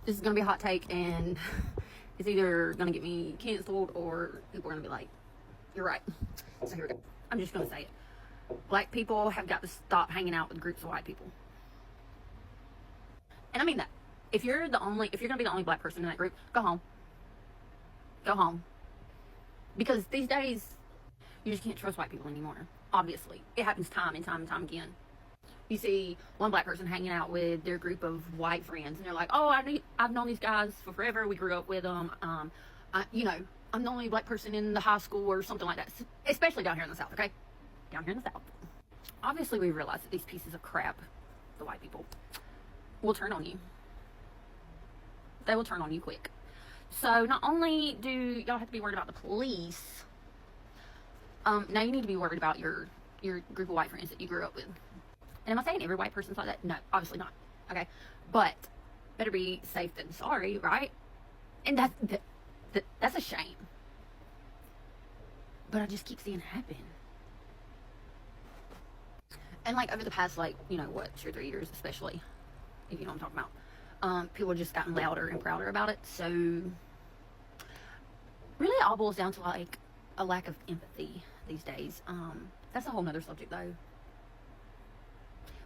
this is going to be a hot take, and it's either going to get me canceled or people are going to be like, you're right. So here we go. I'm just going to say it. Black people have got to stop hanging out with groups of white people. And I mean that. If you're going to be the only black person in that group, go home. Go home. Because these days, you just can't trust white people anymore. Obviously. It happens time and time and time again. You see one black person hanging out with their group of white friends, and they're like, oh, I've known these guys for forever. We grew up with them. I'm the only black person in the high school or something like that. Especially down here in the South, okay? Down here in the South. Obviously, we realize that these pieces of crap, the white people, will turn on you. They will turn on you quick. So not only do y'all have to be worried about the police, now you need to be worried about your group of white friends that you grew up with. And am I saying every white person's like that? No, obviously not. Okay, but better be safe than sorry, right? And that's a shame. But I just keep seeing it happen. And like over the past, 2 or 3 years, especially, if you know what I'm talking about, people have just gotten louder and prouder about it. So really, it all boils down to like a lack of empathy these days. That's a whole nother subject though.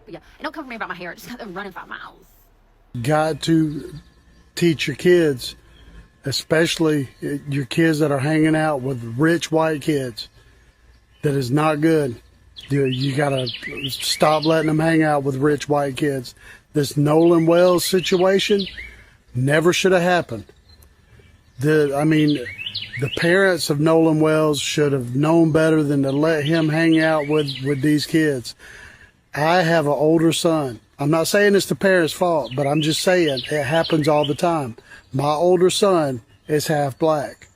But yeah, and don't come for me about my hair. I just got them running 5 miles. Got to teach your kids, especially your kids that are hanging out with rich white kids, that is not good. You gotta stop letting them hang out with rich white kids. This Nolan Wells situation never should have happened. The parents of Nolan Wells should have known better than to let him hang out with these kids. I have an older son. I'm not saying it's the parents' fault, but I'm just saying it happens all the time. My older son is half black.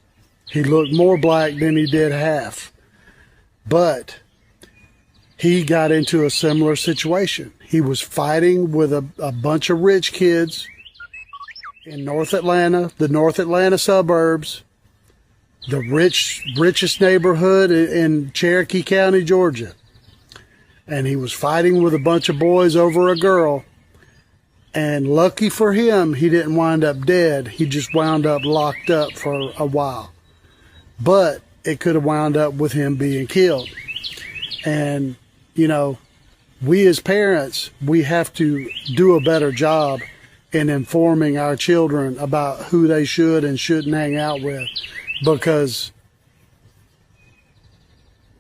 He looked more black than he did half. But he got into a similar situation. He was fighting with a bunch of rich kids in North Atlanta, the North Atlanta suburbs, the richest neighborhood in Cherokee County, Georgia. And he was fighting with a bunch of boys over a girl. And lucky for him, he didn't wind up dead. He just wound up locked up for a while. But it could have wound up with him being killed. And, we as parents, we have to do a better job in informing our children about who they should and shouldn't hang out with, because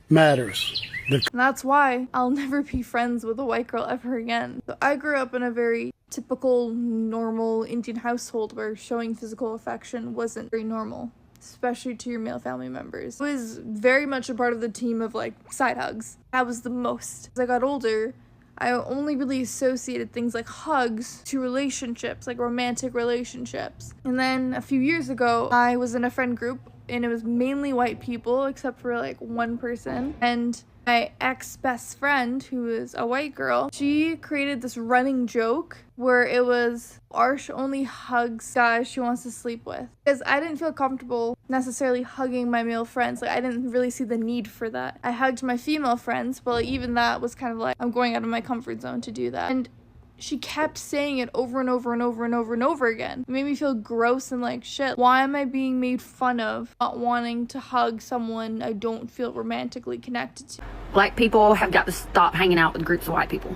matters. And that's why I'll never be friends with a white girl ever again. So I grew up in a very typical, normal Indian household where showing physical affection wasn't very normal, especially to your male family members. I was very much a part of the team of side hugs. That was the most. As I got older, I only really associated things like hugs to relationships, like romantic relationships. And then a few years ago, I was in a friend group and it was mainly white people except for one person. And my ex-best friend, who is a white girl, she created this running joke where it was Arsh only hugs guys she wants to sleep with. Because I didn't feel comfortable necessarily hugging my male friends. I didn't really see the need for that. I hugged my female friends, but even that was kind of I'm going out of my comfort zone to do that. And she kept saying it over and over and over and over and over again. It made me feel gross and shit. Why am I being made fun of not wanting to hug someone I don't feel romantically connected to? Black people have got to stop hanging out with groups of white people.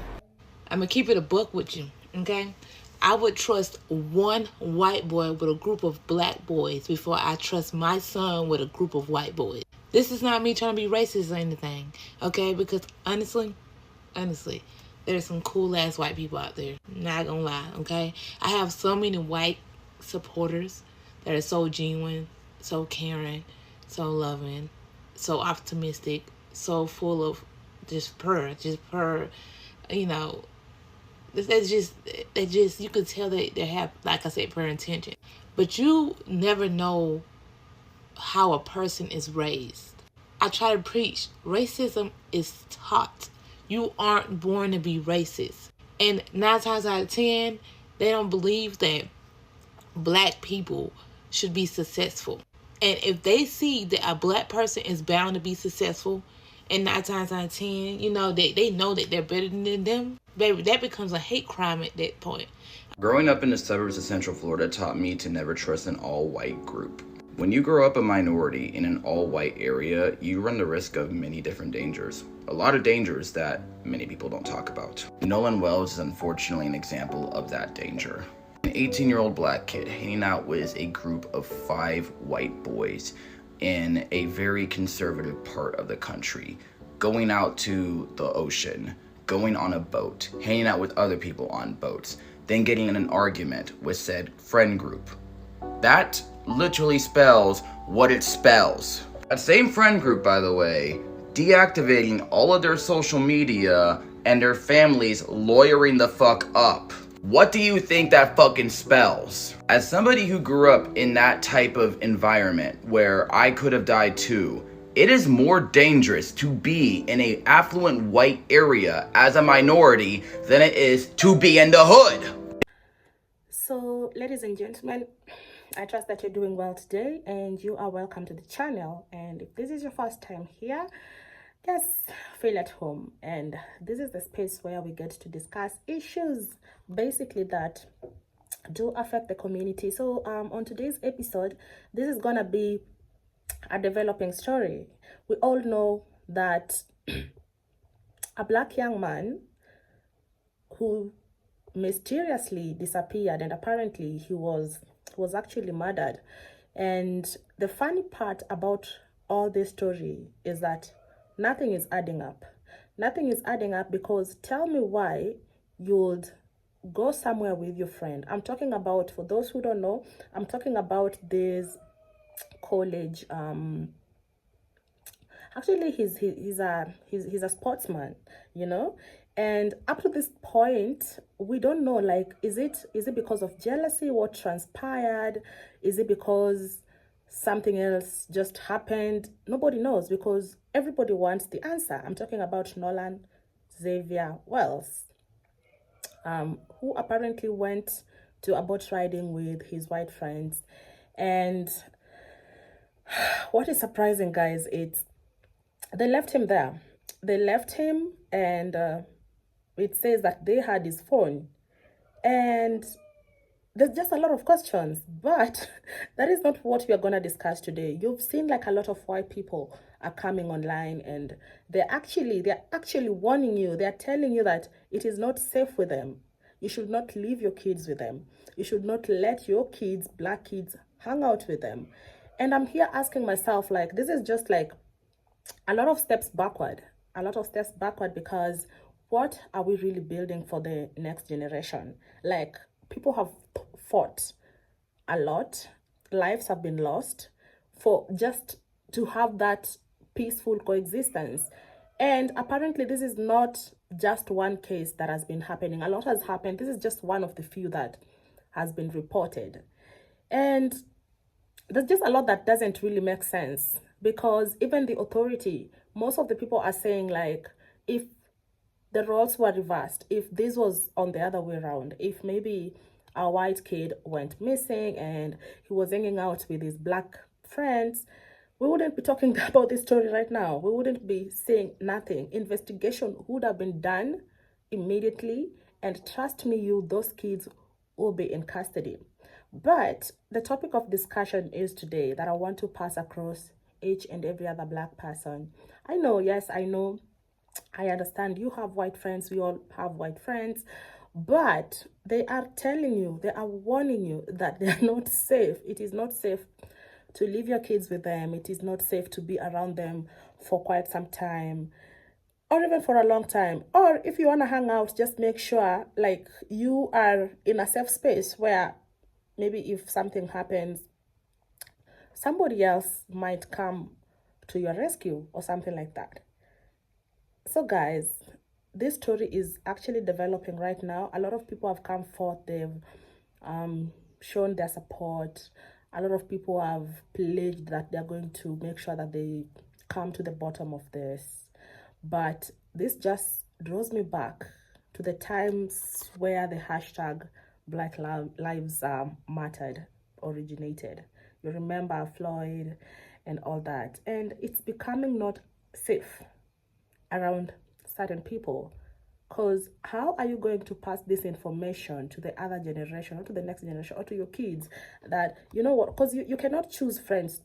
I'm gonna keep it a buck with you, okay? I would trust one white boy with a group of black boys before I trust my son with a group of white boys. This is not me trying to be racist or anything, okay? Because honestly, there's some cool-ass white people out there. Not gonna lie, okay? I have so many white supporters that are so genuine, so caring, so loving, so optimistic, so full of just purr, they just, you could tell they have, like I said, pure intention. But you never know how a person is raised. I try to preach, racism is taught. You aren't born to be racist. And 9 times out of 10, they don't believe that black people should be successful. And if they see that a black person is bound to be successful, And 9 times out of 10, you know, they know that they're better than them, baby, that becomes a hate crime at that point. Growing up in the suburbs of Central Florida taught me to never trust an all-white group. When you grow up a minority in an all-white area, you run the risk of many different dangers. A lot of dangers that many people don't talk about. Nolan Wells is unfortunately an example of that danger. An 18-year-old black kid hanging out with a group of 5 white boys in a very conservative part of the country, going out to the ocean, going on a boat, hanging out with other people on boats, then getting in an argument with said friend group. That literally spells what it spells. That same friend group, by the way, deactivating all of their social media and their families lawyering the fuck up. What do you think that fucking spells? As somebody who grew up in that type of environment where I could have died too, it is more dangerous to be in an affluent white area as a minority than it is to be in the hood. So, ladies and gentlemen, I trust that you're doing well today and you are welcome to the channel. And if this is your first time here, just feel at home. And this is the space where we get to discuss issues basically that do affect the community. So on today's episode, this is gonna be a developing story. We all know that a black young man who mysteriously disappeared, and apparently he was actually murdered. And the funny part about all this story is that nothing is adding up. Nothing is adding up, because tell me why you'd go somewhere with your friend. I'm talking about, for those who don't know, I'm talking about this college. Actually, he's a sportsman, you know. And up to this point, we don't know, like, is it because of jealousy, what transpired? Is it because something else just happened? Nobody knows, because everybody wants the answer. I'm talking about Nolan Xavier Wells, who apparently went to a boat riding with his white friends. And what is surprising, guys, it's they left him there. They left him, and it says that they had his phone. And there's just a lot of questions, but that is not what we are going to discuss today. You've seen like a lot of white people are coming online, and they're actually warning you. They're telling you that it is not safe with them. You should not leave your kids with them. You should not let your kids, black kids, hang out with them. And I'm here asking myself, like, this is just like a lot of steps backward, because what are we really building for the next generation? Like, people have fought a lot, lives have been lost for just to have that peaceful coexistence. And apparently this is not just one case that has been happening. A lot has happened. This is just one of the few that has been reported. And there's just a lot that doesn't really make sense, because even the authority, most of the people are saying, like, if the roles were reversed, if this was on the other way around, if maybe a white kid went missing and he was hanging out with his black friends, we wouldn't be talking about this story right now. We wouldn't be saying nothing. Investigation would have been done immediately, and trust me, those kids will be in custody. But the topic of discussion is today that I want to pass across each and every other black person. I know, yes, I know, I understand you have white friends, we all have white friends, but they are telling you, they are warning you that they are not safe. It is not safe to leave your kids with them. It is not safe to be around them for quite some time, or even for a long time. Or if you want to hang out, just make sure, like, you are in a safe space where maybe if something happens, somebody else might come to your rescue or something like that. So guys, this story is actually developing right now. A lot of people have come forth. They've shown their support. A lot of people have pledged that they're going to make sure that they come to the bottom of this. But this just draws me back to the times where the hashtag Black Lives Mattered originated. You remember Floyd and all that. And it's becoming not safe. around certain people. Because how are you going to pass this information to the other generation or to the next generation or to your kids that, you know what, because you cannot choose friends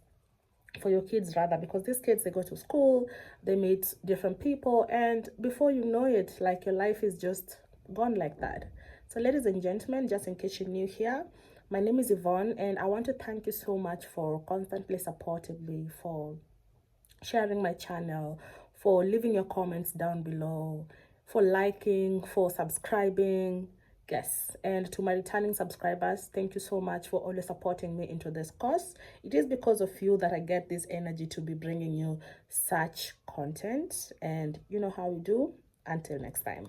for your kids, rather, because these kids, they go to school, they meet different people, and before you know it, like, your life is just gone like that. So ladies and gentlemen, just in case you're new here, my name is Yvonne, and I want to thank you so much for constantly supporting me, for sharing my channel, for leaving your comments down below, for liking, for subscribing. Yes, and to my returning subscribers, thank you so much for always supporting me into this course. It is because of you that I get this energy to be bringing you such content, and you know how we do. Until next time.